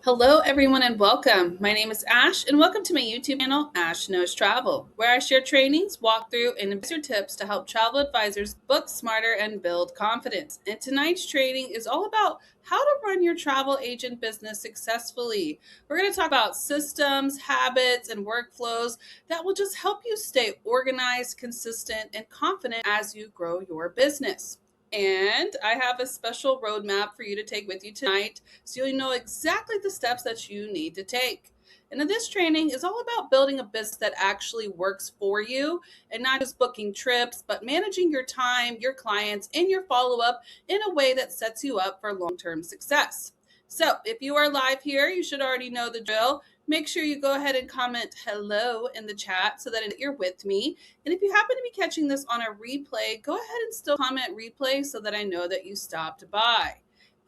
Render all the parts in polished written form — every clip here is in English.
Hello, everyone, and welcome. My name is Ash, and welcome to my YouTube channel, Ash Knows Travel, where I share trainings, walkthrough, and advisor tips to help travel advisors book smarter and build confidence. And tonight's training is all about how to run your travel agent business successfully. We're going to talk about systems, habits, and workflows that will just help you stay organized, consistent, and confident as you grow your business. And I have a special roadmap for you to take with you tonight so you know exactly the steps that you need to take. And then this training is all about building a business that actually works for you and not just booking trips, but managing your time, your clients, and your follow up in a way that sets you up for long term success. So if you are live here, you should already know the drill. Make sure you go ahead and comment hello in the chat so that you're with me. And if you happen to be catching this on a replay, go ahead and still comment replay so that I know that you stopped by.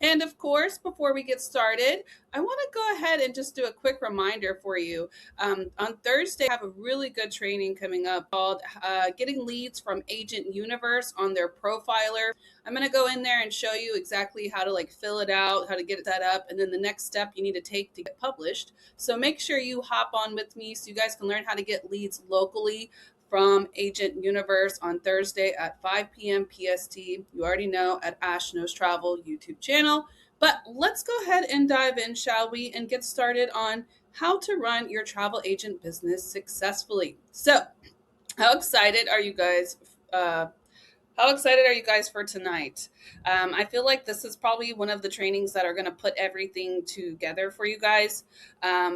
And of course, before we get started, I want to go ahead and just do a quick reminder for you. On Thursday, I have a really good training coming up called Getting Leads from Agent Universe on their profiler. I'm going to go in there and show you exactly how to fill it out, how to get it set up, and then the next step you need to take to get published. So make sure you hop on with me so you guys can learn how to get leads locally from Agent Universe on Thursday at 5 p.m. PST. You already know, at Ash Knows Travel YouTube channel. But let's go ahead and dive in, shall we, and get started on how to run your travel agent business successfully. So, how excited are you guys? How excited are you guys for tonight? I feel like this is probably one of the trainings that are going to put everything together for you guys.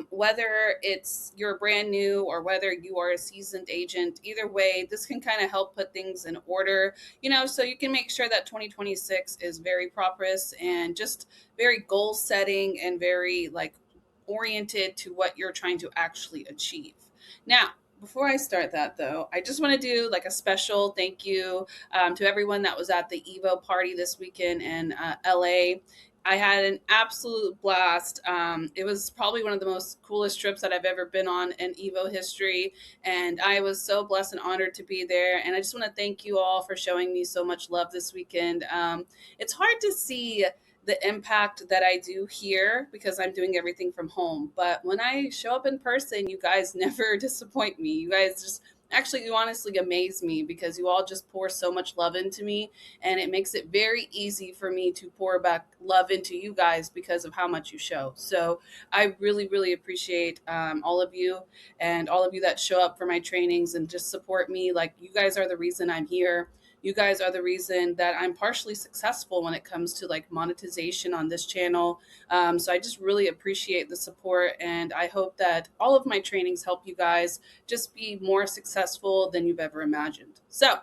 Whether it's you're brand new or whether you are a seasoned agent, either way, this can kind of help put things in order, so you can make sure that 2026 is very prosperous and just very goal setting and very oriented to what you're trying to actually achieve. Now, before I start that, though, I just want to do a special thank you to everyone that was at the Evo party this weekend in LA. I had an absolute blast. It was probably one of the most coolest trips that I've ever been on in Evo history. And I was so blessed and honored to be there. And I just want to thank you all for showing me so much love this weekend. It's hard to see the impact that I do here because I'm doing everything from home. But when I show up in person, you guys never disappoint me. You guys just actually, you honestly amaze me because you all just pour so much love into me. And it makes it very easy for me to pour back love into you guys because of how much you show. So I really, really appreciate all of you and all of you that show up for my trainings and just support me. You guys are the reason I'm here. You guys are the reason that I'm partially successful when it comes to monetization on this channel. So I just really appreciate the support, and I hope that all of my trainings help you guys just be more successful than you've ever imagined. So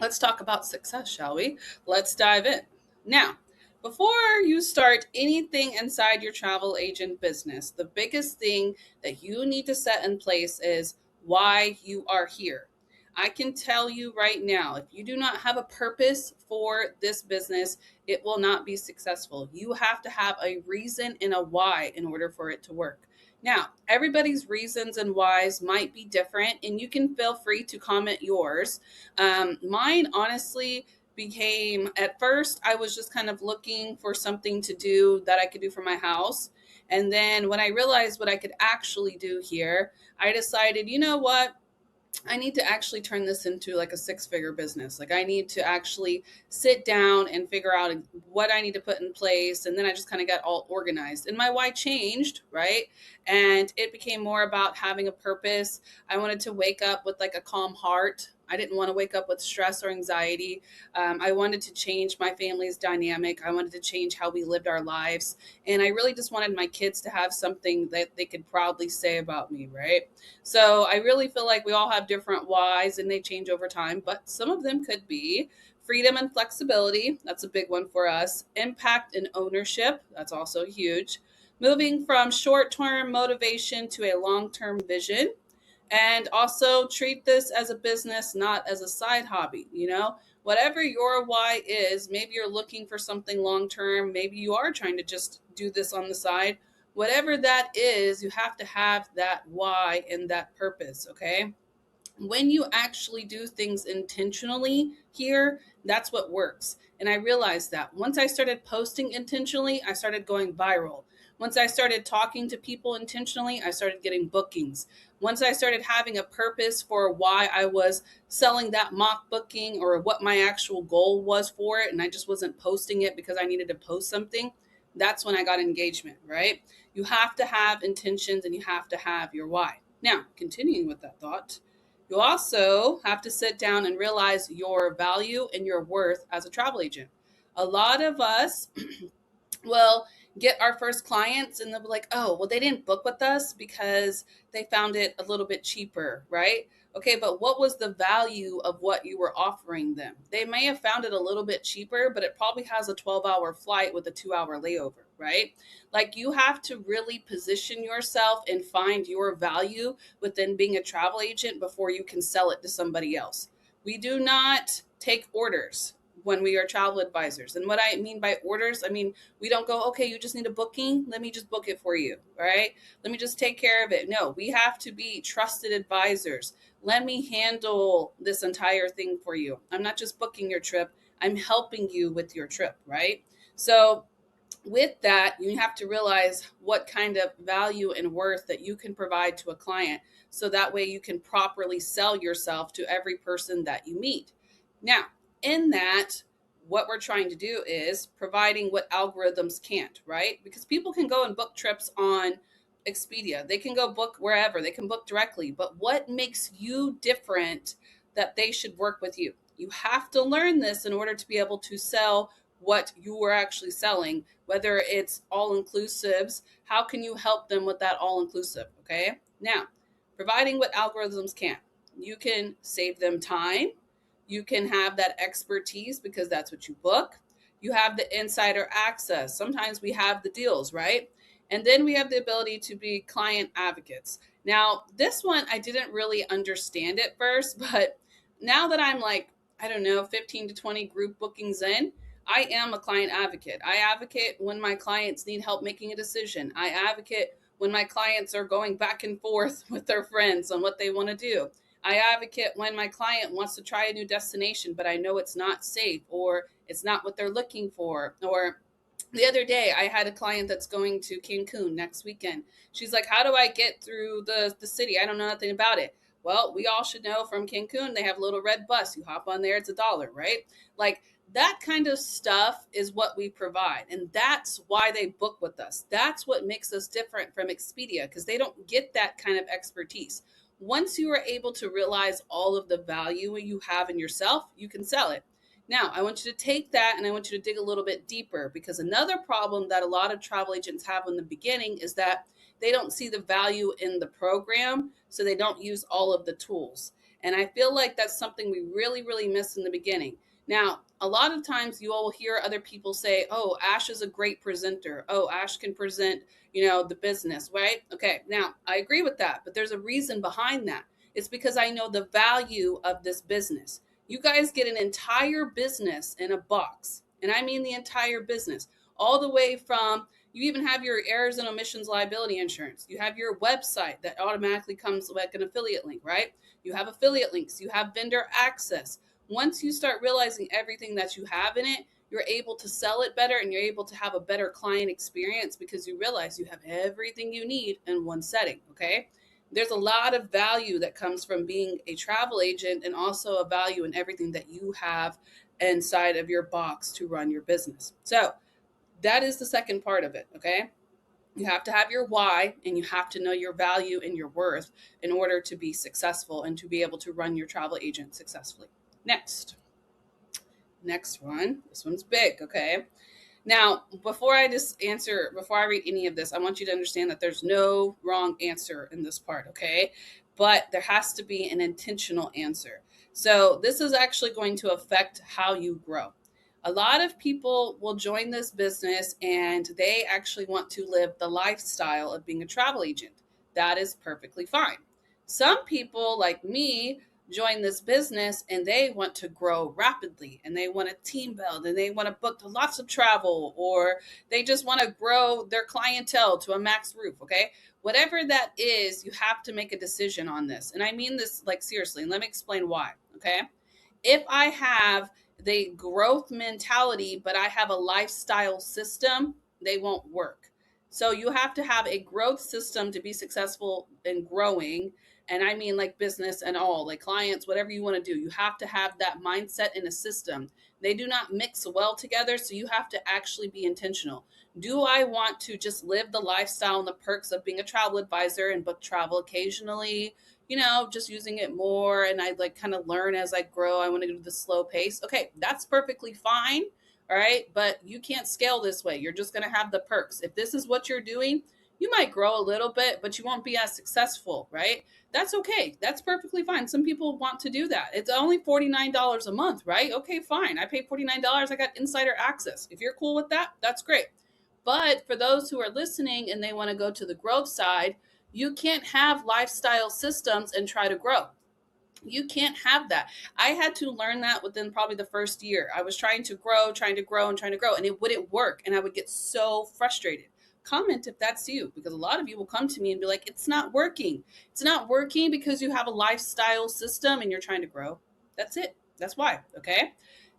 let's talk about success, shall we? Let's dive in. Now, before you start anything inside your travel agent business, the biggest thing that you need to set in place is why you are here. I can tell you right now, if you do not have a purpose for this business, it will not be successful. You have to have a reason and a why in order for it to work. Now, everybody's reasons and whys might be different, and you can feel free to comment yours. Mine, honestly, became, at first, I was just kind of looking for something to do that I could do for my house. And then when I realized what I could actually do here, I decided, you know what? I need to actually turn this into a 6-figure business. I need to actually sit down and figure out what I need to put in place. And then I just kind of got all organized, and my why changed, right? And it became more about having a purpose. I wanted to wake up with a calm heart. I didn't want to wake up with stress or anxiety. I wanted to change my family's dynamic. I wanted to change how we lived our lives. And I really just wanted my kids to have something that they could proudly say about me, right? So I really feel like we all have different whys and they change over time, but some of them could be freedom and flexibility. That's a big one for us. Impact and ownership. That's also huge. Moving from short-term motivation to a long-term vision. And also treat this as a business, not as a side hobby. Whatever your why is, maybe you're looking for something long term. Maybe you are trying to just do this on the side. Whatever that is, you have to have that why and that purpose, okay? When you actually do things intentionally here, that's what works. And I realized that once I started posting intentionally, I started going viral. Once I started talking to people intentionally, I started getting bookings. Once I started having a purpose for why I was selling that mock booking or what my actual goal was for it, and I just wasn't posting it because I needed to post something, that's when I got engagement, right? You have to have intentions and you have to have your why. Now, continuing with that thought, you also have to sit down and realize your value and your worth as a travel agent. A lot of us will get our first clients and they'll be like, oh, well, they didn't book with us because they found it a little bit cheaper, right? Okay, but what was the value of what you were offering them? They may have found it a little bit cheaper, but it probably has a 12-hour flight with a 2-hour layover, right? Like you have to really position yourself and find your value within being a travel agent before you can sell it to somebody else. We do not take orders when we are travel advisors. And what I mean by orders, I mean, we don't go, okay, you just need a booking. Let me just book it for you. All right. Let me just take care of it. No, we have to be trusted advisors. Let me handle this entire thing for you. I'm not just booking your trip, I'm helping you with your trip. Right. So, with that, you have to realize what kind of value and worth that you can provide to a client so that way you can properly sell yourself to every person that you meet. Now, in that, what we're trying to do is providing what algorithms can't, right? Because people can go and book trips on Expedia, they can go book wherever, they can book directly. But what makes you different that they should work with you? You have to learn this in order to be able to sell what you are actually selling, whether it's all inclusives. How can you help them with that all inclusive? Okay. Now, providing what algorithms can, you can save them time. You can have that expertise because that's what you book. You have the insider access. Sometimes we have the deals, right? And then we have the ability to be client advocates. Now, this one, I didn't really understand at first, but now that I'm like, I don't know, 15 to 20 group bookings in, I am a client advocate. I advocate when my clients need help making a decision. I advocate when my clients are going back and forth with their friends on what they want to do. I advocate when my client wants to try a new destination, but I know it's not safe or it's not what they're looking for. Or the other day, I had a client that's going to Cancun next weekend. She's like, how do I get through the city? I don't know nothing about it. Well, we all should know from Cancun, they have a little red bus. You hop on there, it's $1, right? Like that kind of stuff is what we provide. And that's why they book with us. That's what makes us different from Expedia because they don't get that kind of expertise. Once you are able to realize all of the value you have in yourself, you can sell it. Now, I want you to take that and I want you to dig a little bit deeper because another problem that a lot of travel agents have in the beginning is that they don't see the value in the program, so they don't use all of the tools. And I feel like that's something we really, really miss in the beginning. Now, a lot of times you all will hear other people say, oh, Ash is a great presenter. Oh, Ash can present, the business, right? Okay, now I agree with that, but there's a reason behind that. It's because I know the value of this business. You guys get an entire business in a box. And I mean the entire business, all the way from you even have your errors and omissions liability insurance. You have your website that automatically comes like an affiliate link, right? You have affiliate links. You have vendor access. Once you start realizing everything that you have in it, you're able to sell it better and you're able to have a better client experience because you realize you have everything you need in one setting. Okay. There's a lot of value that comes from being a travel agent and also a value in everything that you have inside of your box to run your business. So that is the second part of it. Okay. You have to have your why and you have to know your value and your worth in order to be successful and to be able to run your travel agent successfully. Next one. This one's big. Okay. Now, before I read any of this, I want you to understand that there's no wrong answer in this part, okay? But there has to be an intentional answer. So, this is actually going to affect how you grow. A lot of people will join this business and they actually want to live the lifestyle of being a travel agent. That is perfectly fine. Some people, like me, join this business and they want to grow rapidly and they want to team build and they want to book lots of travel or they just want to grow their clientele to a max roof. Okay. Whatever that is, you have to make a decision on this. And I mean this like seriously. And let me explain why. Okay. If I have the growth mentality, but I have a lifestyle system, they won't work. So you have to have a growth system to be successful in growing. And I mean, like business and all, like clients, whatever you want to do, you have to have that mindset in a system. They do not mix well together. So you have to actually be intentional. Do I want to just live the lifestyle and the perks of being a travel advisor and book travel occasionally? Just using it more, and I like kind of learn as I grow. I want to go to the slow pace. Okay, that's perfectly fine. All right. But you can't scale this way. You're just going to have the perks. If this is what you're doing, you might grow a little bit, but you won't be as successful, right? That's okay. That's perfectly fine. Some people want to do that. It's only $49 a month, right? Okay, fine. I paid $49. I got insider access. If you're cool with that, that's great. But for those who are listening and they want to go to the growth side, you can't have lifestyle systems and try to grow. You can't have that. I had to learn that within probably the first year. I was trying to grow, and it wouldn't work. And I would get so frustrated. Comment if that's you, because a lot of you will come to me and be like, it's not working. It's not working because you have a lifestyle system and you're trying to grow. That's it. That's why. Okay.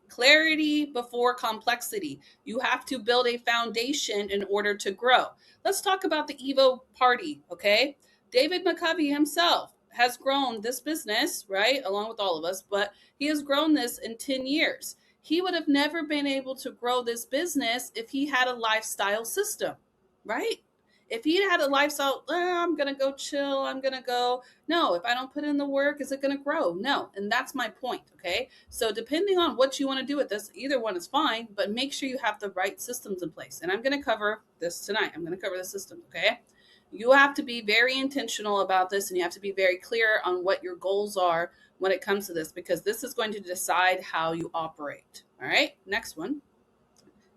Clarity before complexity. You have to build a foundation in order to grow. Let's talk about the Evo party, okay? David McCovey himself has grown this business, right, along with all of us, but he has grown this in 10 years. He would have never been able to grow this business if he had a lifestyle system, right? If he had a lifestyle, I'm going to go chill, I'm going to go, no, if I don't put in the work, is it going to grow? No. And that's my point. Okay. So depending on what you want to do with this, either one is fine, but make sure you have the right systems in place. And I'm going to cover this tonight. I'm going to cover the systems. Okay. You have to be very intentional about this, and you have to be very clear on what your goals are when it comes to this, because this is going to decide how you operate. All right. Next one.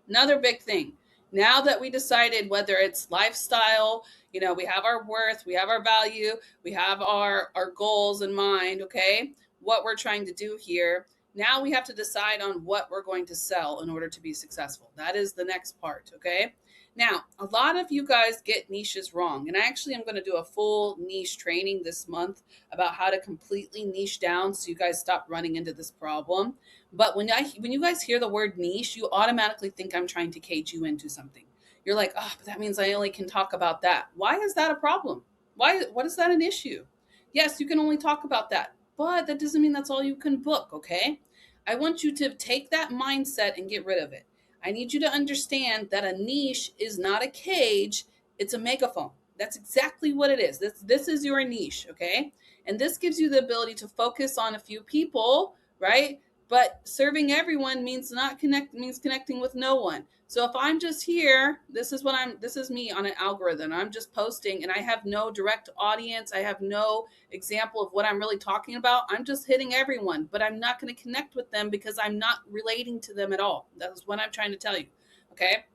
Another big thing. Now that we decided whether it's lifestyle, we have our worth, we have our value, we have our goals in mind, okay? What we're trying to do here. Now we have to decide on what we're going to sell in order to be successful. That is the next part, okay? Now, a lot of you guys get niches wrong, and I actually am going to do a full niche training this month about how to completely niche down so you guys stop running into this problem. But when you guys hear the word niche, you automatically think I'm trying to cage you into something. You're like, oh, but that means I only can talk about that. Why is that a problem? What is that an issue? Yes, you can only talk about that, but that doesn't mean that's all you can book, okay? I want you to take that mindset and get rid of it. I need you to understand that a niche is not a cage, it's a megaphone. That's exactly what it is. This is your niche, okay? And this gives you the ability to focus on a few people, right? But serving everyone means connecting with no one. So if I'm just here, this is me on an algorithm. I'm just posting and I have no direct audience. I have no example of what I'm really talking about. I'm just hitting everyone, but I'm not going to connect with them because I'm not relating to them at all. That's what I'm trying to tell you. Okay?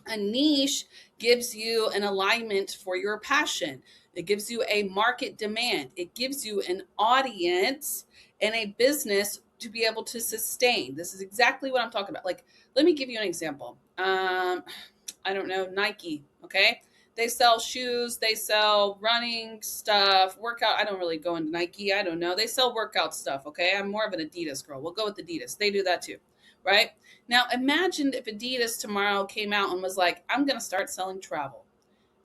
A niche gives you an alignment for your passion. It gives you a market demand. It gives you an audience and a business to be able to sustain. This is exactly what I'm talking about. Like, let me give you an example. I don't know, Nike, okay? They sell shoes, they sell running stuff, workout. I don't really go into Nike. I don't know. They sell workout stuff, okay? I'm more of an Adidas girl. We'll go with Adidas. They do that too, right? Now, imagine if Adidas tomorrow came out and was like, I'm going to start selling travel.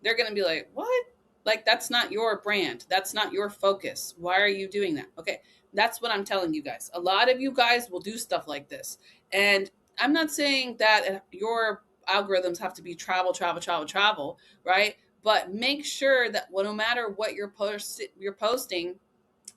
They're going to be like, what? Like, that's not your brand. That's not your focus. Why are you doing that? Okay. That's what I'm telling you guys. A lot of you guys will do stuff like this. And I'm not saying that your algorithms have to be travel, right? But make sure that no matter what you're posting,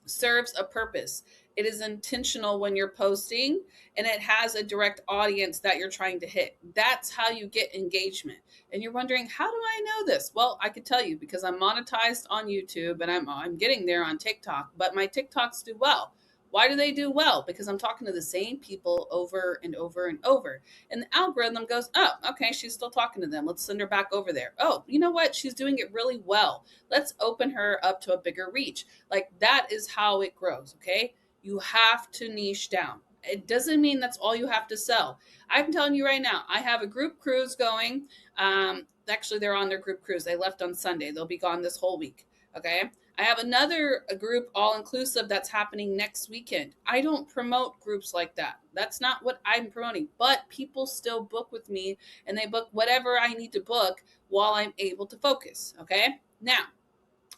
serves a purpose. It is intentional when you're posting, and it has a direct audience that you're trying to hit. That's how you get engagement. And you're wondering, how do I know this? Well, I could tell you because I'm monetized on YouTube and I'm getting there on TikTok, but my TikToks do well. Why do they do well? Because I'm talking to the same people over and over and over. And the algorithm goes, oh, okay, she's still talking to them. Let's send her back over there. Oh, you know what? She's doing it really well. Let's open her up to a bigger reach. Like, that is how it grows, okay? You have to niche down. It doesn't mean that's all you have to sell. I'm telling you right now, I have a group cruise going. Actually, they're on their group cruise. They left on Sunday. They'll be gone this whole week, okay? I have another group, all inclusive, that's happening next weekend. I don't promote groups like that. That's not what I'm promoting, but people still book with me and they book whatever I need to book while I'm able to focus. Okay. Now,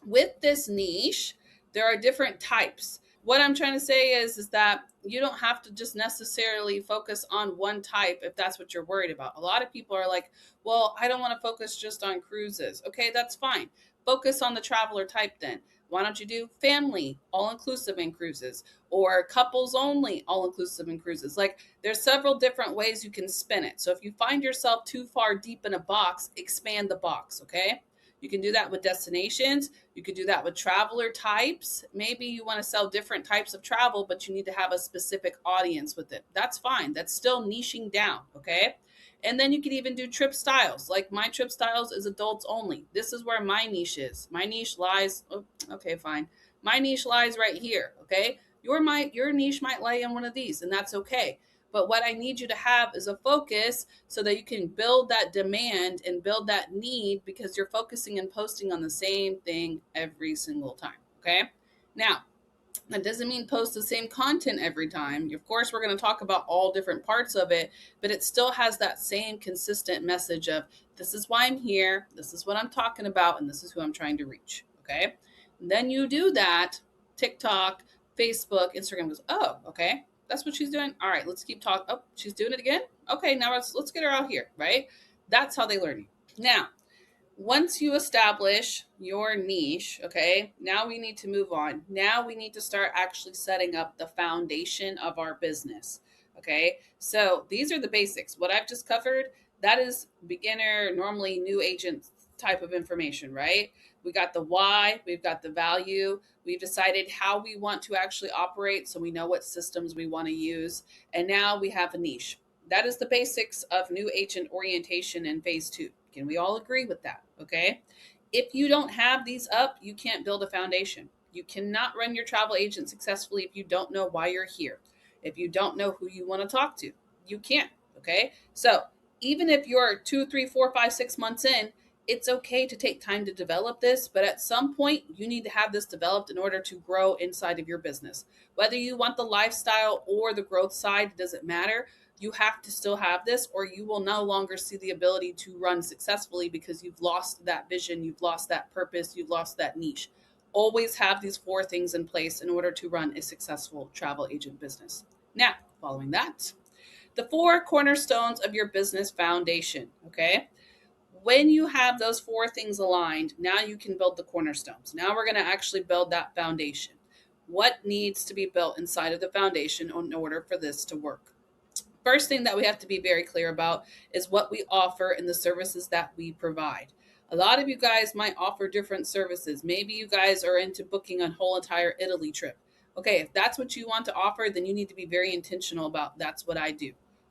with this niche, there are different types. What I'm trying to say is that you don't have to just necessarily focus on one type if that's what you're worried about. A lot of people are like, well, I don't want to focus just on cruises. Okay, that's fine. Focus on the traveler type then. Why don't you do family, all inclusive in cruises, or couples only, all inclusive in cruises? Like, there's several different ways you can spin it. So if you find yourself too far deep in a box, expand the box, okay? You can do that with destinations. You could do that with traveler types. Maybe you want to sell different types of travel, but you need to have a specific audience with it. That's fine. That's still niching down. Okay. And then you can even do trip styles. Like my trip styles is adults only. This is where my niche is. My niche lies. Oh, okay, fine. My niche lies right here. Okay. Your niche might lie in one of these, and that's okay. But what I need you to have is a focus so that you can build that demand and build that need, because you're focusing and posting on the same thing every single time. Okay. Now, that doesn't mean post the same content every time. Of course, we're going to talk about all different parts of it, but it still has that same consistent message of this is why I'm here, this is what I'm talking about, and this is who I'm trying to reach. Okay. And then you do that. TikTok, Facebook, Instagram goes, oh, okay, that's what she's doing. All right, let's keep talking. Oh, she's doing it again. Okay, now let's get her out here, right? That's how they learn you. Now, once you establish your niche, okay, now we need to move on. Now we need to start actually setting up the foundation of our business. Okay, so these are the basics. What I've just covered, that is beginner, normally new agent type of information, right? We got the why, we've got the value, we've decided how we want to actually operate, so we know what systems we want to use, and now we have a niche. That is the basics of new agent orientation in phase 2. Can we all agree with that? Okay. If you don't have these up, you can't build a foundation. You cannot run your travel agent successfully if you don't know why you're here. If you don't know who you want to talk to, you can't. Okay. So even if you're 2, 3, 4, 5, 6 months in, it's okay to take time to develop this, but at some point you need to have this developed in order to grow inside of your business. Whether you want the lifestyle or the growth side, it doesn't matter. You have to still have this, or you will no longer see the ability to run successfully because you've lost that vision, you've lost that purpose, you've lost that niche. Always have these 4 things in place in order to run a successful travel agent business. Now, following that, the 4 cornerstones of your business foundation. Okay. When you have those 4 things aligned, now you can build the cornerstones. Now we're going to actually build that foundation. What needs to be built inside of the foundation in order for this to work? First thing that we have to be very clear about is what we offer and the services that we provide. A lot of you guys might offer different services. Maybe you guys are into booking a whole entire Italy trip. Okay, if that's what you want to offer, then you need to be very intentional about that's what I do,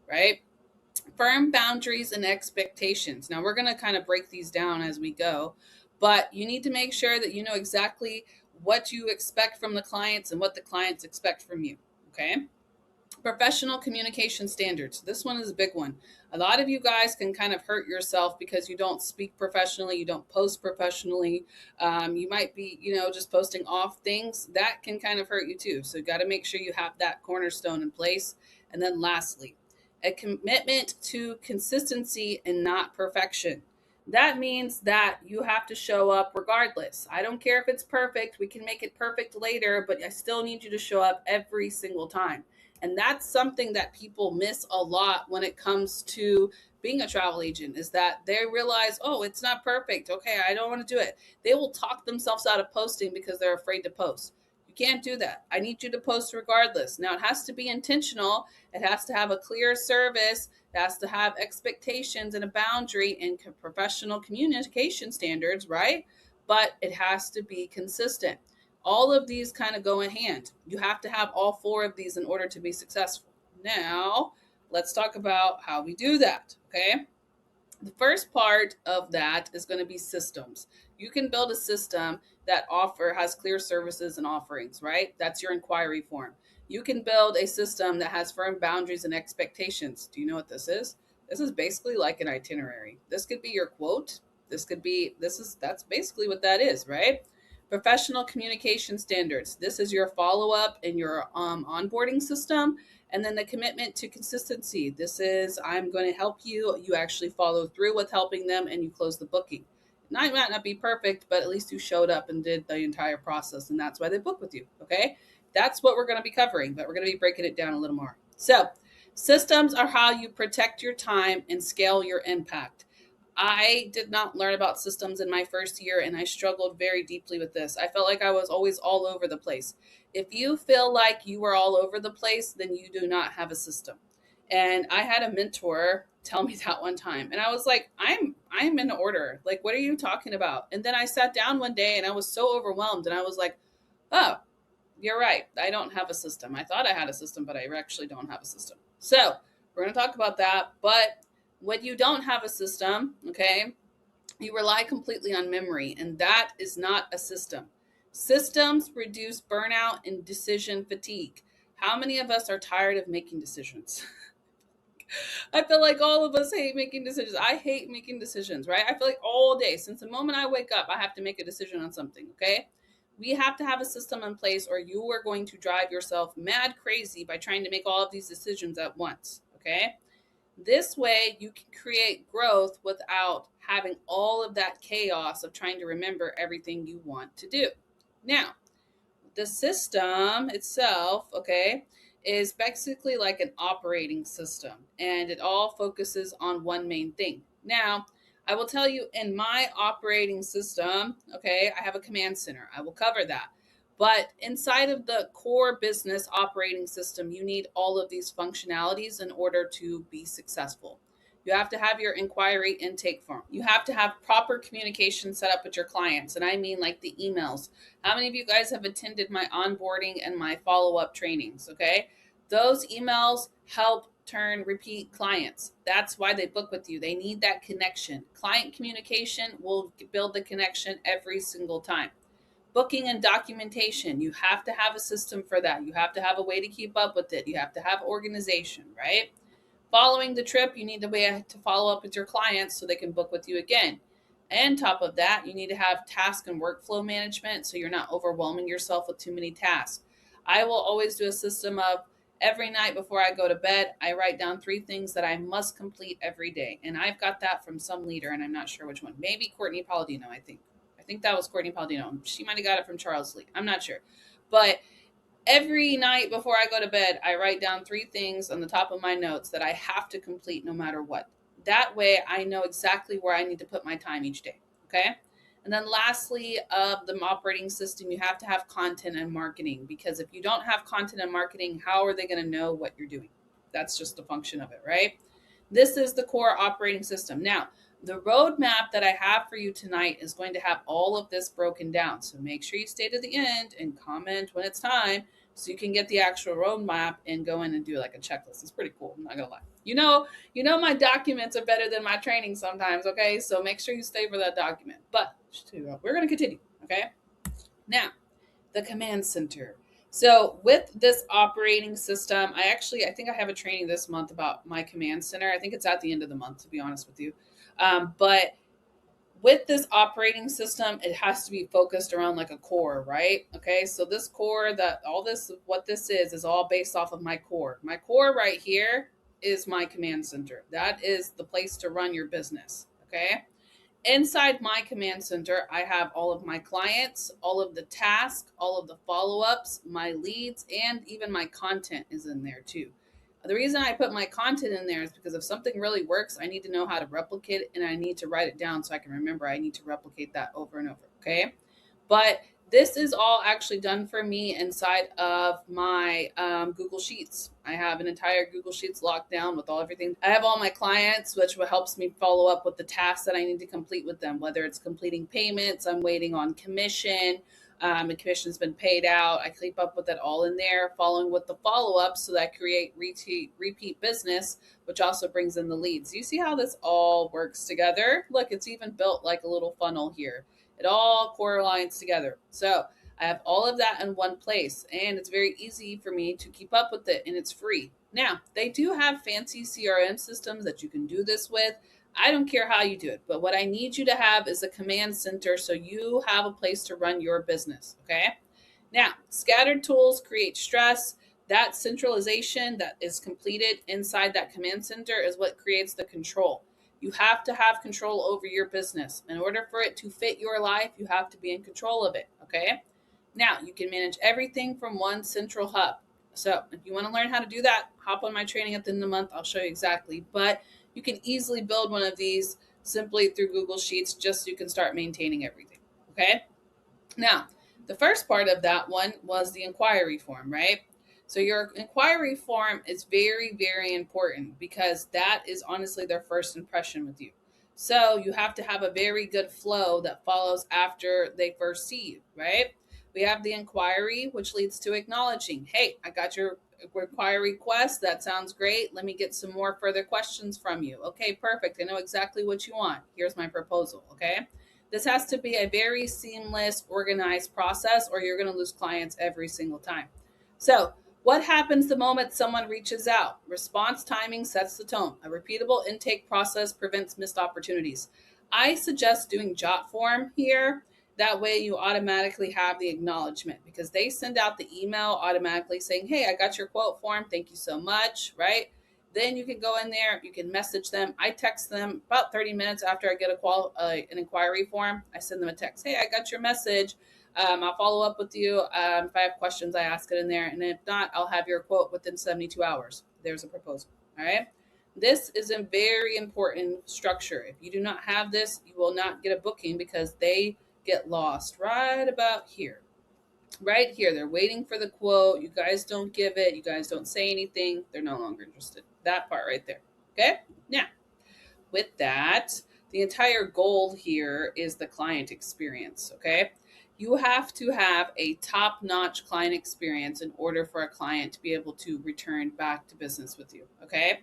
right? Firm boundaries and expectations. Now, we're going to kind of break these down as we go, but you need to make sure that you know exactly what you expect from the clients and what the clients expect from you, okay? Professional communication standards. This one is a big one. A lot of you guys can kind of hurt yourself because you don't speak professionally, you don't post professionally. You might be, just posting off things that can kind of hurt you too. So you got to make sure you have that cornerstone in place. And then lastly, a commitment to consistency and not perfection. That means that you have to show up regardless. I don't care if it's perfect. We can make it perfect later, but I still need you to show up every single time. And that's something that people miss a lot when it comes to being a travel agent, is that they realize, oh, it's not perfect. Okay, I don't want to do it. They will talk themselves out of posting because they're afraid to post. You can't do that. I need you to post regardless. Now, it has to be intentional. It has to have a clear service. It has to have expectations and a boundary and professional communication standards, right? But it has to be consistent. All of these kind of go in hand. You have to have all 4 of these in order to be successful. Now, let's talk about how we do that, okay? The first part of that is going to be systems. You can build a system that has clear services and offerings, right? That's your inquiry form. You can build a system that has firm boundaries and expectations. Do you know what this is? This is basically like an itinerary. This could be your quote. That's basically what that is, right? Professional communication standards. This is your follow up and your onboarding system. And then the commitment to consistency. This is, I'm going to help you. You actually follow through with helping them and you close the booking. Now, it might not be perfect, but at least you showed up and did the entire process. And that's why they book with you. Okay. That's what we're going to be covering, but we're going to be breaking it down a little more. So, systems are how you protect your time and scale your impact. I did not learn about systems in my first year, and I struggled very deeply with this. I felt like I was always all over the place. If you feel like you are all over the place, then you do not have a system. And I had a mentor tell me that one time, and I was like, I'm in order. Like, what are you talking about? And then I sat down one day, and I was so overwhelmed, and I was like, oh, you're right. I don't have a system. I thought I had a system, but I actually don't have a system. So we're going to talk about that. But when you don't have a system, okay, you rely completely on memory, and that is not a system. Systems reduce burnout and decision fatigue. How many of us are tired of making decisions? I feel like all of us hate making decisions. I hate making decisions, right? I feel like all day, since the moment I wake up, I have to make a decision on something, okay? We have to have a system in place or you are going to drive yourself mad crazy by trying to make all of these decisions at once, okay? This way, you can create growth without having all of that chaos of trying to remember everything you want to do. Now, the system itself, okay, is basically like an operating system and it all focuses on one main thing. Now, I will tell you in my operating system, okay, I have a command center. I will cover that. But inside of the core business operating system, you need all of these functionalities in order to be successful. You have to have your inquiry intake form. You have to have proper communication set up with your clients. And I mean like the emails. How many of you guys have attended my onboarding and my follow-up trainings? Okay. Those emails help turn repeat clients. That's why they book with you. They need that connection. Client communication will build the connection every single time. Booking and documentation. You have to have a system for that. You have to have a way to keep up with it. You have to have organization, right? Following the trip, you need a way to follow up with your clients so they can book with you again. And top of that, you need to have task and workflow management so you're not overwhelming yourself with too many tasks. I will always do a system of every night before I go to bed, I write down 3 things that I must complete every day. And I've got that from some leader, and I'm not sure which one. Maybe Courtney Palladino, I think. I think that was Courtney Palladino. She might have got it from Charles Lee. I'm not sure. But every night before I go to bed, I write down 3 things on the top of my notes that I have to complete no matter what. That way I know exactly where I need to put my time each day. Okay. And then lastly, of the operating system, you have to have content and marketing, because if you don't have content and marketing, how are they going to know what you're doing? That's just a function of it, right? This is the core operating system. Now, the roadmap that I have for you tonight is going to have all of this broken down. So make sure you stay to the end and comment when it's time so you can get the actual roadmap and go in and do like a checklist. It's pretty cool. I'm not going to lie. My documents are better than my training sometimes. Okay. So make sure you stay for that document, but we're going to continue. Okay. Now, the command center. So with this operating system, I think I have a training this month about my command center. I think it's at the end of the month, to be honest with you. But with this operating system, it has to be focused around like a core, right? Okay, so this core, what this is all based off of my core. My core right here is my command center. That is the place to run your business, okay? Inside my command center, I have all of my clients, all of the tasks, all of the follow-ups, my leads, and even my content is in there too. The reason I put my content in there is because if something really works, I need to know how to replicate it and I need to write it down so I can remember I need to replicate that over and over, okay? But this is all actually done for me inside of my Google Sheets. I have an entire Google Sheets locked down with everything. I have all my clients, which helps me follow up with the tasks that I need to complete with them, whether it's completing payments, I'm waiting on commission, the commission's been paid out. I keep up with it all in there, following with the follow-up so that I create repeat business, which also brings in the leads. You see how this all works together? Look, it's even built like a little funnel here. It all correlates together. So I have all of that in one place, and it's very easy for me to keep up with it, and it's free. Now, they do have fancy CRM systems that you can do this with. I don't care how you do it, but what I need you to have is a command center so you have a place to run your business. Okay. Now, scattered tools create stress. That centralization that is completed inside that command center is what creates the control. You have to have control over your business. In order for it to fit your life, you have to be in control of it. Okay. Now, you can manage everything from one central hub. So, if you want to learn how to do that, hop on my training at the end of the month. I'll show you exactly. But you can easily build one of these simply through Google Sheets just so you can start maintaining everything. Okay. Now, the first part of that one was the inquiry form, right? So your inquiry form is very, very important because that is honestly their first impression with you. So you have to have a very good flow that follows after they first see you, right? We have the inquiry, which leads to acknowledging, hey, I got your inquiry request. That sounds great. Let me get some more further questions from you. Okay, perfect. I know exactly what you want. Here's my proposal. Okay. This has to be a very seamless, organized process, or you're going to lose clients every single time. So, what happens the moment someone reaches out? Response timing sets the tone. A repeatable intake process prevents missed opportunities. I suggest doing jot form here. That way, you automatically have the acknowledgement because they send out the email automatically saying, hey, I got your quote form. Thank you so much. Right? Then you can go in there, you can message them. I text them about 30 minutes after I get an inquiry form. I send them a text. Hey, I got your message. I'll follow up with you. If I have questions, I ask it in there. And if not, I'll have your quote within 72 hours. There's a proposal. All right. This is a very important structure. If you do not have this, you will not get a booking because they get lost right about here. Right here, they're waiting for the quote. You guys don't give it. You guys don't say anything. They're no longer interested. That part right there. Okay. Now, with that, the entire goal here is the client experience. Okay. You have to have a top notch client experience in order for a client to be able to return back to business with you. Okay.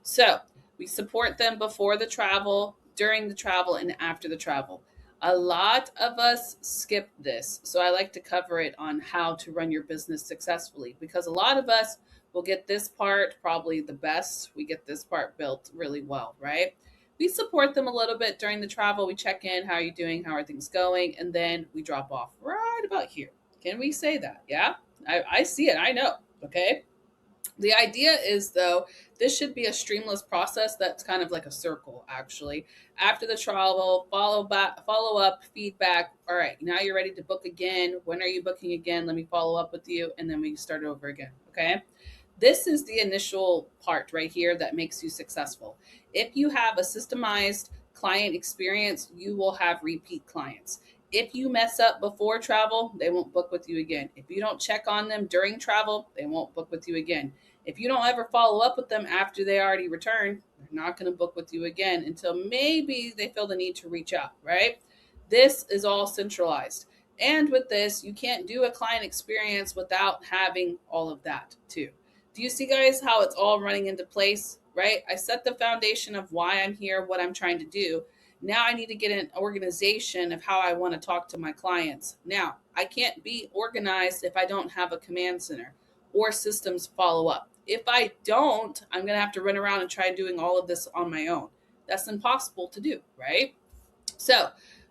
So we support them before the travel, during the travel, and after the travel. A lot of us skip this. So I like to cover it on how to run your business successfully because a lot of us will get this part probably the best. We get this part built really well, right? We support them a little bit during the travel. We check in, how are you doing? How are things going? And then we drop off right about here. Can we say that? Yeah, I see it. I know. Okay. The idea is, though, this should be a streamless process that's kind of like a circle, actually. After the travel, follow up, feedback. All right, now you're ready to book again. When are you booking again? Let me follow up with you, and then we start over again. Okay. This is the initial part right here that makes you successful. If you have a systemized client experience, you will have repeat clients. If you mess up before travel, they won't book with you again. If you don't check on them during travel, they won't book with you again. If you don't ever follow up with them after they already return, they're not going to book with you again until maybe they feel the need to reach out, right? This is all centralized. And with this, you can't do a client experience without having all of that too. Do you see, guys, how it's all running into place, right? I set the foundation of why I'm here, what I'm trying to do. Now I need to get an organization of how I want to talk to my clients. Now, I can't be organized if I don't have a command center or systems follow up. If I don't, I'm going to have to run around and try doing all of this on my own. That's impossible to do, right? So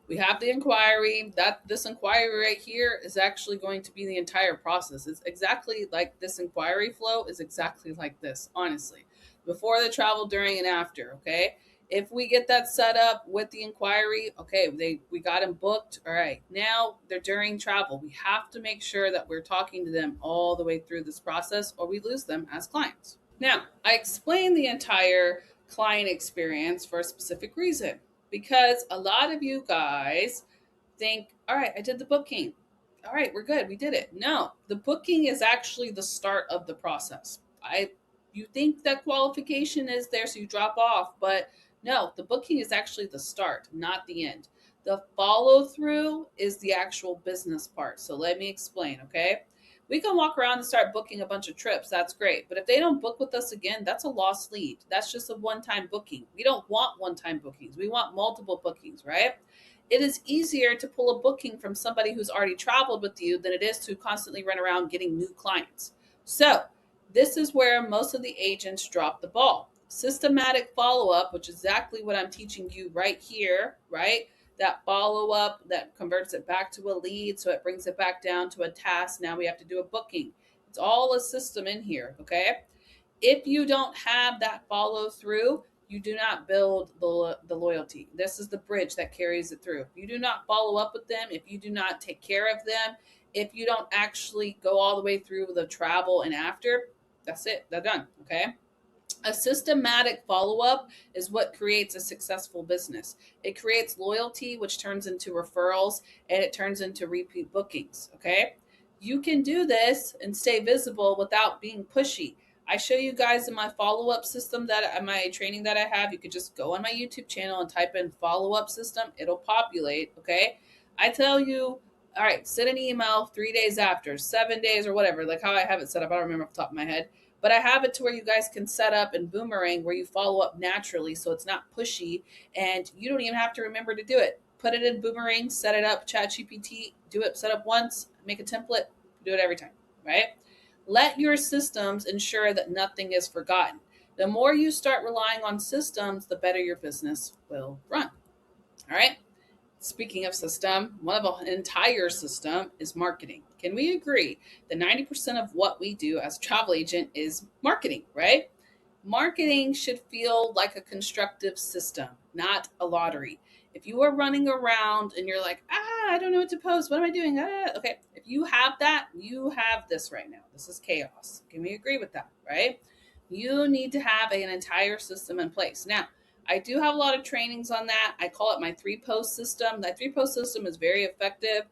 we have the inquiry. That this inquiry right here is actually going to be the entire process. It's exactly like this inquiry flow is exactly like this, honestly. Before the travel, during, and after. Okay. If we get that set up with the inquiry, okay, we got them booked. All right. Now they're during travel. We have to make sure that we're talking to them all the way through this process or we lose them as clients. Now, I explained the entire client experience for a specific reason because a lot of you guys think, all right, I did the booking. All right, we're good. We did it. No, the booking is actually the start of the process. You think that qualification is there, so you drop off, but no, the booking is actually the start, not the end. The follow through is the actual business part. So let me explain, okay? We can walk around and start booking a bunch of trips. That's great. But if they don't book with us again, that's a lost lead. That's just a one time booking. We don't want one time bookings. We want multiple bookings, right? It is easier to pull a booking from somebody who's already traveled with you than it is to constantly run around getting new clients. So, this is where most of the agents drop the ball. Systematic follow-up, which is exactly what I'm teaching you right here, right? That follow-up that converts it back to a lead, so it brings it back down to a task. Now we have to do a booking. It's all a system in here, okay? If you don't have that follow through, you do not build the loyalty. This is the bridge that carries it through. If you do not follow up with them, if you do not take care of them, if you don't actually go all the way through the travel and after, that's it. They're done. Okay. A systematic follow up is what creates a successful business. It creates loyalty, which turns into referrals and it turns into repeat bookings. Okay. You can do this and stay visible without being pushy. I show you guys in my follow up system that my training that I have. You could just go on my YouTube channel and type in follow up system, it'll populate. Okay. I tell you, all right, send an email 3 days after, 7 days, or whatever, like how I have it set up. I don't remember off the top of my head, but I have it to where you guys can set up and boomerang where you follow up naturally, so it's not pushy and you don't even have to remember to do it. Put it in boomerang, set it up, chat GPT, do it, set up once, make a template, do it every time, right? Let your systems ensure that nothing is forgotten. The more you start relying on systems, the better your business will run. All right. Speaking of system, one of an entire system is marketing. Can we agree that 90% of what we do as a travel agent is marketing, right? Marketing should feel like a constructive system, not a lottery. If you are running around and you're like, I don't know what to post, what am I doing? Okay, if you have that, you have this right now. This is chaos. Can we agree with that, right? You need to have an entire system in place. Now, I do have a lot of trainings on that. I call it my 3-post system. That 3-post system is very effective.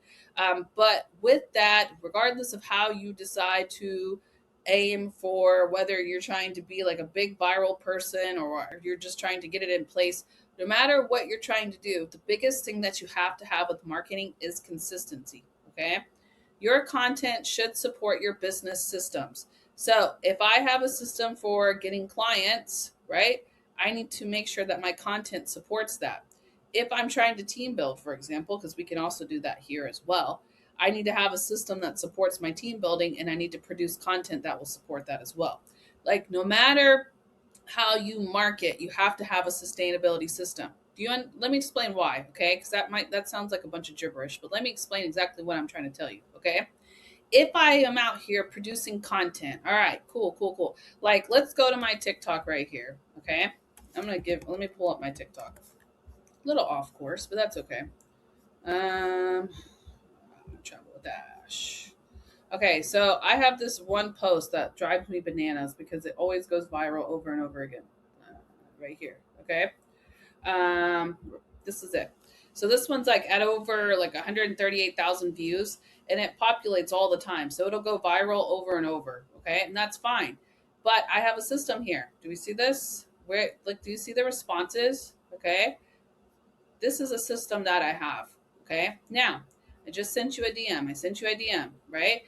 But with that, regardless of how you decide to aim for, whether you're trying to be like a big viral person or you're just trying to get it in place, no matter what you're trying to do, the biggest thing that you have to have with marketing is consistency. Okay. Your content should support your business systems. So if I have a system for getting clients, right, I need to make sure that my content supports that. If I'm trying to team build, for example, because we can also do that here as well, I need to have a system that supports my team building and I need to produce content that will support that as well. Like, no matter how you market, you have to have a sustainability system. Let me explain why, okay? Because that sounds like a bunch of gibberish, but let me explain exactly what I'm trying to tell you, okay? If I am out here producing content, all right, cool. Like, let's go to my TikTok right here, okay? Let me pull up my TikTok. A little off course, but that's okay. Travel with Dash. Okay, so I have this one post that drives me bananas because it always goes viral over and over again. Right here, okay? Um, this is it. So this one's like at over like 138,000 views and it populates all the time. So it'll go viral over and over, okay? And that's fine. But I have a system here. Do we see this? Where, like, do you see the responses? Okay. This is a system that I have. Okay. Now, I just sent you a DM. I sent you a DM, right?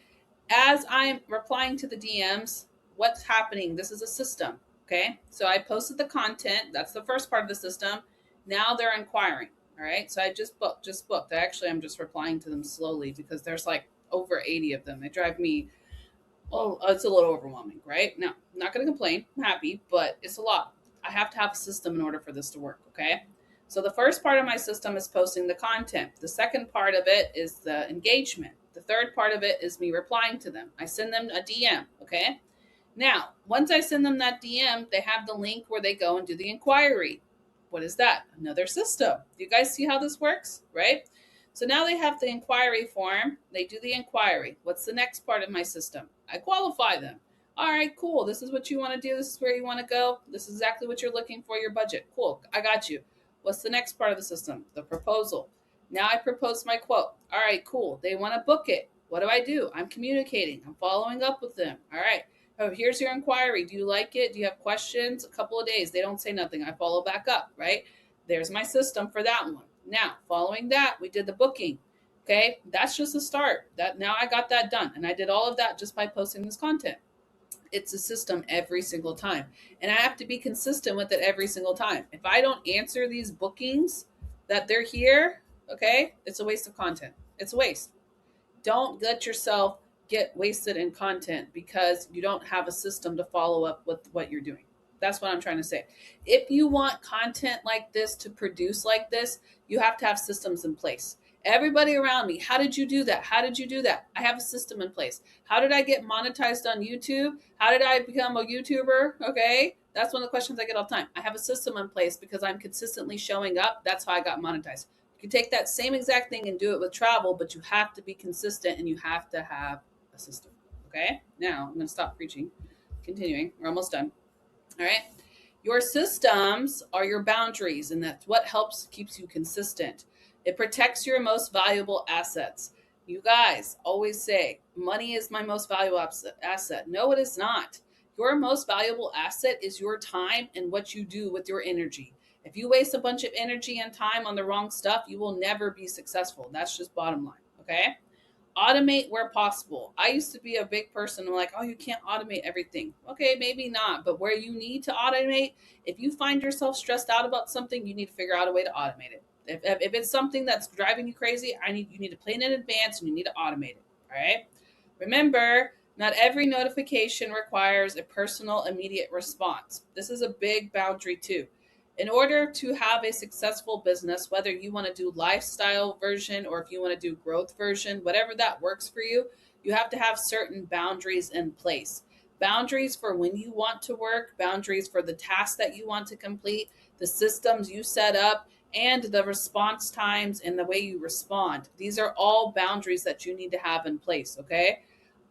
As I'm replying to the DMs, what's happening? This is a system. Okay. So I posted the content. That's the first part of the system. Now they're inquiring. All right. So I just booked. I'm just replying to them slowly because there's like over 80 of them. They drive me, well, it's a little overwhelming, right? Now, I'm not going to complain. I'm happy, but it's a lot. I have to have a system in order for this to work, okay? So the first part of my system is posting the content. The second part of it is the engagement. The third part of it is me replying to them. I send them a DM, okay? Now, once I send them that DM, they have the link where they go and do the inquiry. What is that? Another system. Do you guys see how this works, right? So now they have the inquiry form. They do the inquiry. What's the next part of my system? I qualify them. All right, cool. This is what you want to do. This is where you want to go. This is exactly what you're looking for, your budget. Cool. I got you. What's the next part of the system? The proposal. Now I propose my quote. All right, cool. They want to book it. What do? I'm communicating. I'm following up with them. All right. Oh, here's your inquiry. Do you like it? Do you have questions? A couple of days. They don't say nothing. I follow back up, right? There's my system for that one. Now, following that, we did the booking. Okay, that's just a start. That now I got that done, and I did all of that just by posting this content. It's a system every single time, and I have to be consistent with it every single time. If I don't answer these bookings that they're here, okay, it's a waste of content. It's a waste. Don't let yourself get wasted in content because you don't have a system to follow up with what you're doing. That's what I'm trying to say. If you want content like this to produce like this, you have to have systems in place. Everybody around me, how did you do that? How did you do that? I have a system in place. How did I get monetized on YouTube? How did I become a YouTuber? Okay. That's one of the questions I get all the time. I have a system in place because I'm consistently showing up. That's how I got monetized. You can take that same exact thing and do it with travel, but you have to be consistent and you have to have a system. Okay. Now I'm going to stop preaching. Continuing. We're almost done. All right. Your systems are your boundaries, and that's what helps keeps you consistent. It protects your most valuable assets. You guys always say, money is my most valuable asset. No, it is not. Your most valuable asset is your time and what you do with your energy. If you waste a bunch of energy and time on the wrong stuff, you will never be successful. That's just bottom line. Okay. Automate where possible. I used to be a big person. I'm like, oh, you can't automate everything. Okay, maybe not. But where you need to automate, if you find yourself stressed out about something, you need to figure out a way to automate it. If it's something that's driving you crazy, you need to plan in advance and you need to automate it. All right. Remember, not every notification requires a personal immediate response. This is a big boundary too. In order to have a successful business, whether you want to do lifestyle version or if you want to do growth version, whatever that works for you, you have to have certain boundaries in place. Boundaries for when you want to work, boundaries for the tasks that you want to complete, the systems you set up, and the response times and the way you respond. These are all boundaries that you need to have in place, okay?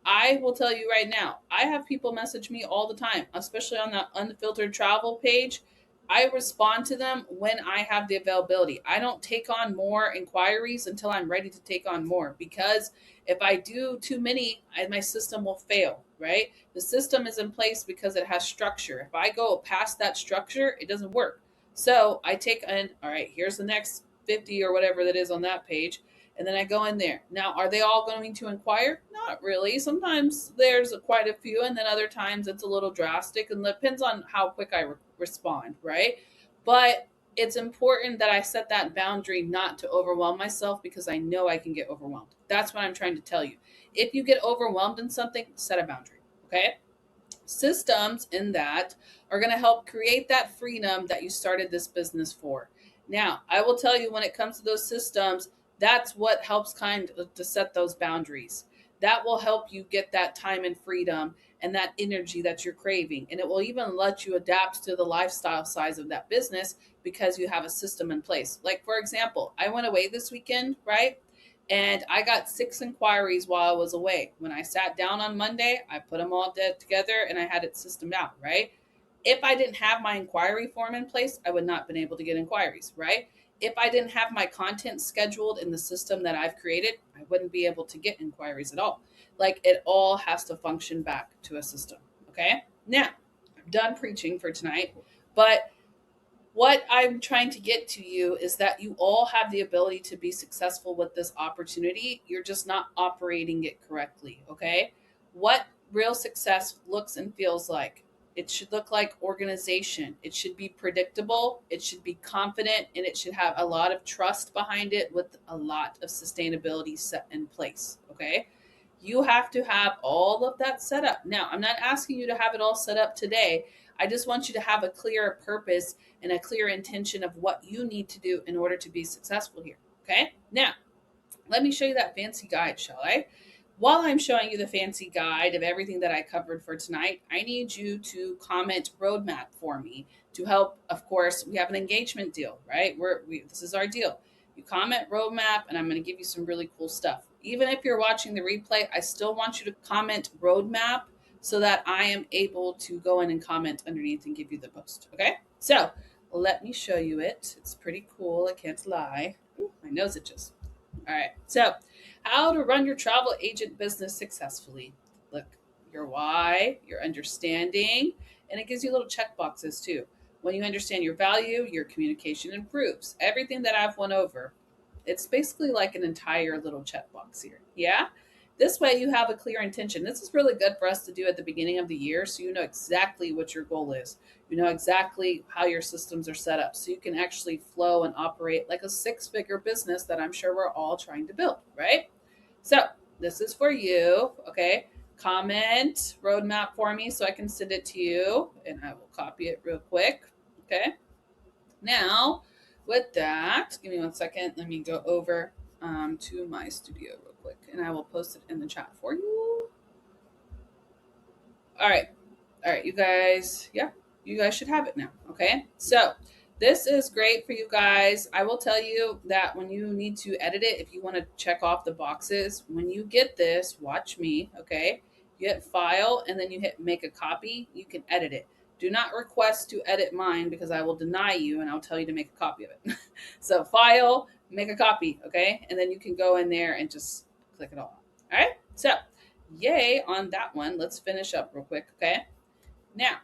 I will tell you right now, I have people message me all the time, especially on the unfiltered travel page. I respond to them when I have the availability. I don't take on more inquiries until I'm ready to take on more, because if I do too many, my system will fail, right? The system is in place because it has structure. If I go past that structure, it doesn't work. So I take in, all right, here's the next 50 or whatever that is on that page. And then I go in there. Now, are they all going to inquire? Not really. Sometimes there's quite a few, and then other times it's a little drastic, and it depends on how quick I respond, right? But it's important that I set that boundary not to overwhelm myself, because I know I can get overwhelmed. That's what I'm trying to tell you. If you get overwhelmed in something, set a boundary, okay? Systems in that are going to help create that freedom that you started this business for. Now, I will tell you, when it comes to those systems, that's what helps kind of to set those boundaries. That will help you get that time and freedom and that energy that you're craving. And it will even let you adapt to the lifestyle size of that business because you have a system in place. Like, for example, I went away this weekend, right? And I got 6 inquiries while I was away. When I sat down on Monday, I put them all together and I had it systemed out, right? If I didn't have my inquiry form in place, I would not have been able to get inquiries, right? If I didn't have my content scheduled in the system that I've created, I wouldn't be able to get inquiries at all. Like, it all has to function back to a system, okay? Now, I'm done preaching for tonight, but what I'm trying to get to you is that you all have the ability to be successful with this opportunity. You're just not operating it correctly, okay? What real success looks and feels like. It should look like organization. It should be predictable. It should be confident, and it should have a lot of trust behind it with a lot of sustainability set in place, okay? You have to have all of that set up. Now, I'm not asking you to have it all set up today. I just want you to have a clear purpose and a clear intention of what you need to do in order to be successful here. Okay. Now, let me show you that fancy guide, shall I? While I'm showing you the fancy guide of everything that I covered for tonight, I need you to comment roadmap for me to help. Of course, we have an engagement deal, right? This is our deal. You comment roadmap, and I'm going to give you some really cool stuff. Even if you're watching the replay, I still want you to comment roadmap so that I am able to go in and comment underneath and give you the post. Okay? So let me show you it. It's pretty cool. I can't lie. Ooh, my nose itches. All right. So, how to run your travel agent business successfully. Look, your why, your understanding, and it gives you little check boxes too. When you understand your value, your communication improves. Everything that I've went over, it's basically like an entire little checkbox here. Yeah? This way you have a clear intention. This is really good for us to do at the beginning of the year, so you know exactly what your goal is. You know exactly how your systems are set up, so you can actually flow and operate like a 6-figure business that I'm sure we're all trying to build, right? So this is for you, okay? comment roadmap for me so I can send it to you, and I will copy it real quick. Okay. Now, with that, give me 1 second. Let me go over to my studio real quick, and I will post it in the chat for you. All right. All right, you guys. Yeah, you guys should have it now. Okay. So this is great for you guys. I will tell you that when you need to edit it, if you want to check off the boxes, when you get this, watch me. Okay. You hit file and then you hit make a copy. You can edit it. Do not request to edit mine because I will deny you and I'll tell you to make a copy of it. So file, make a copy. Okay. And then you can go in there and just click it all. All right. So yay on that one. Let's finish up real quick. Okay. Now,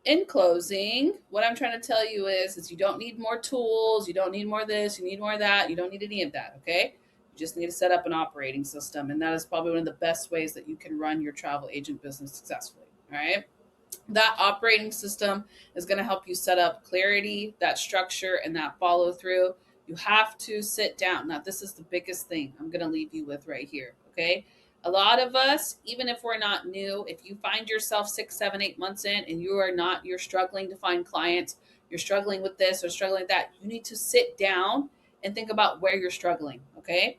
in closing, what I'm trying to tell you is you don't need more tools, you don't need more of this, you need more of that, you don't need any of that, okay? You just need to set up an operating system, and that is probably one of the best ways that you can run your travel agent business successfully, all right? That operating system is going to help you set up clarity, that structure, and that follow through. You have to sit down. Now, this is the biggest thing I'm going to leave you with right here. Okay. A lot of us, even if we're not new, if you find yourself 6, 7, 8 months in and you're struggling to find clients, you're struggling with this or struggling with that, you need to sit down and think about where you're struggling. Okay.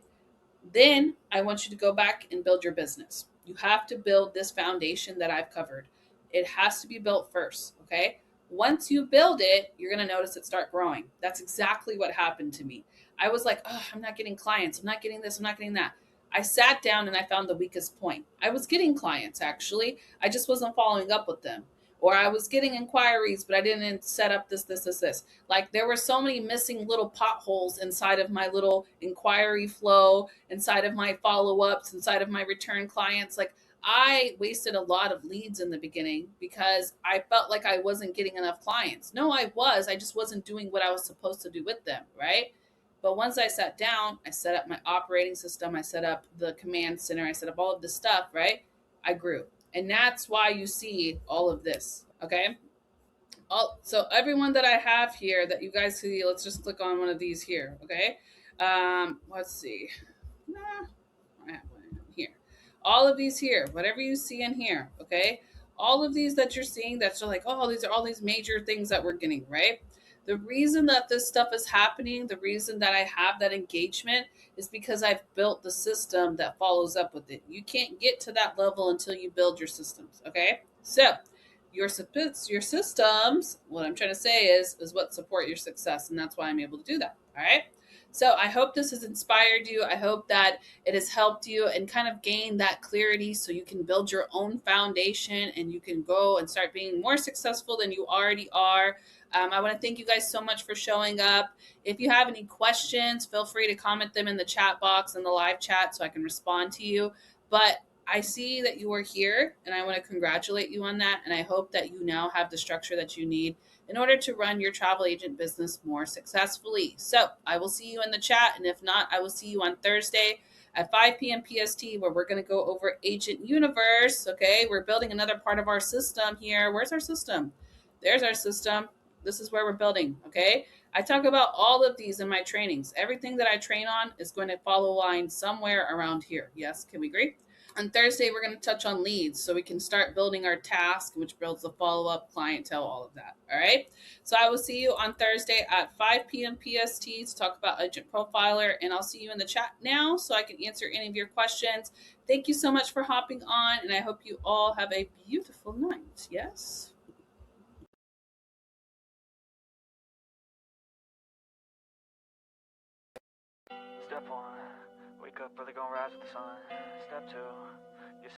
Then I want you to go back and build your business. You have to build this foundation that I've covered. It has to be built first, okay? Once you build it, you're going to notice it start growing. That's exactly what happened to me. I was like, oh, I'm not getting clients. I'm not getting this. I'm not getting that. I sat down and I found the weakest point. I was getting clients actually. I just wasn't following up with them. Or I was getting inquiries, but I didn't set up this. Like there were so many missing little potholes inside of my little inquiry flow, inside of my follow-ups, inside of my return clients. Like I wasted a lot of leads in the beginning because I felt like I wasn't getting enough clients. No, I just wasn't doing what I was supposed to do with them, right? But once I sat down, I set up my operating system, I set up the command center, I set up all of this stuff, right? I grew. And that's why you see all of this, okay? So everyone that I have here that you guys see, let's just click on one of these here, okay? Let's see. Nah, I have one here. All of these here, whatever you see in here, okay? All of these that you're seeing, that's just like, oh, these are all these major things that we're getting, right? The reason that this stuff is happening, the reason that I have that engagement is because I've built the system that follows up with it. You can't get to that level until you build your systems, okay? So your systems, what I'm trying to say is what support your success, and that's why I'm able to do that, all right? So I hope this has inspired you. I hope that it has helped you and kind of gain that clarity so you can build your own foundation and you can go and start being more successful than you already are. I want to thank you guys so much for showing up. If you have any questions, feel free to comment them in the chat box in the live chat so I can respond to you. But I see that you are here and I want to congratulate you on that. And I hope that you now have the structure that you need in order to run your travel agent business more successfully. So I will see you in the chat. And if not, I will see you on Thursday at 5 p.m. PST, where we're going to go over Agent Universe. Okay, we're building another part of our system here. Where's our system? There's our system. This is where we're building. Okay, I talk about all of these in my trainings. Everything that I train on is going to follow line somewhere around here. Yes, can we agree? On Thursday, we're going to touch on leads so we can start building our task, which builds the follow-up, clientele, all of that. All right. So I will see you on Thursday at 5 p.m. PST to talk about Agent Profiler. And I'll see you in the chat now so I can answer any of your questions. Thank you so much for hopping on. And I hope you all have a beautiful night. Yes. Step 1, wake up early, gonna rise with the sun. Step 2,